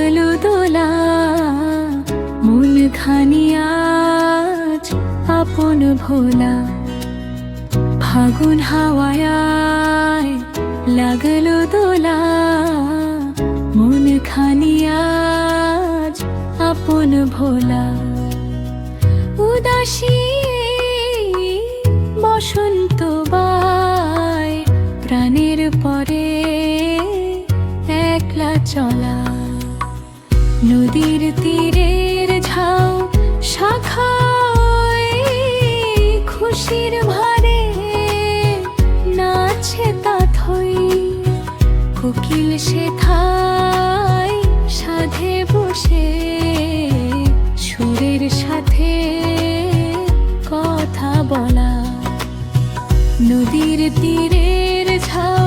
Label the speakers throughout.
Speaker 1: লাগলো দোলা মন খানি আজ আপন ভোলা। ফাগুন হাওয়ায় লাগলো দোলা মন খানি আজ আপন ভোলা। উদাসী বসন্ত বায় প্রাণের পরে একলা চলা। নদীর তীরের ঝাউ শাখায় খুশির ভারে নাচে তাথই। কোকিল সেথায় সাধে বসে সুরের সাথে কথা বলা। নদীর তীরের ঝাউ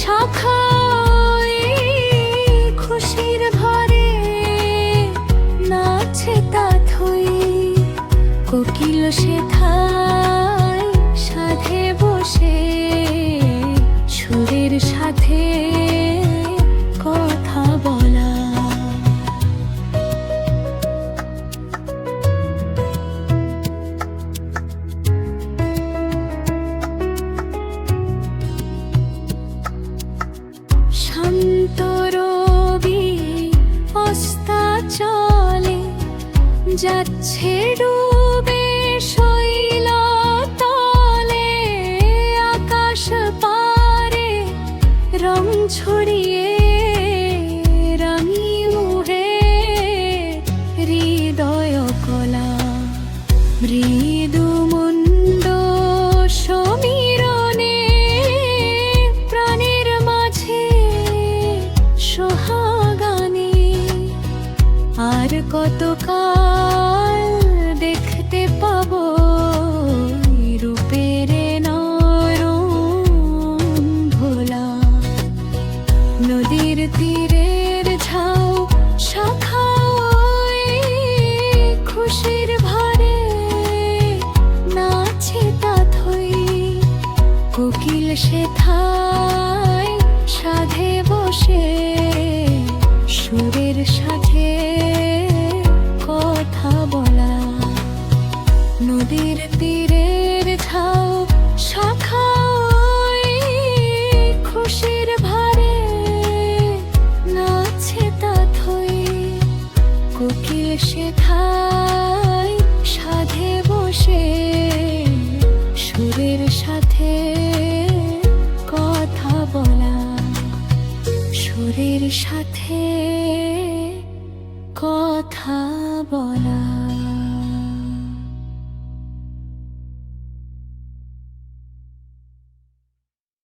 Speaker 1: শাখায় খুশির ভরে নাচে তাথই। কোকিল সেথায় সাধে বসে সুরের সাথে কথা বলা। শান্ত রবি অস্তাচলে যাচ্ছে ডুবে শৈল তলে। আকাশ পারে রং ছড়িয়ে রাঙি মুহে হৃদয় কলা। মৃদু মন্দ সমীরণে প্রাণের মাঝে সোহাগানে। আর কতকাল দেখতে পাবো রূপের নরম ভোলা। নদীর তীরের ঝাউ শাখায় খুশির ভারে নাচে তাথই। কোকিল সেথায় সাধে বসে সুরের সাথে কথা বলা। নদীর তীরের ঝাউ শাখায় খুশির ভারে নাচে তাথই। কোকিল সেথায় সাধে বসে সুরের সাথে কথা বলা। সুরের সাথে কথা বলা।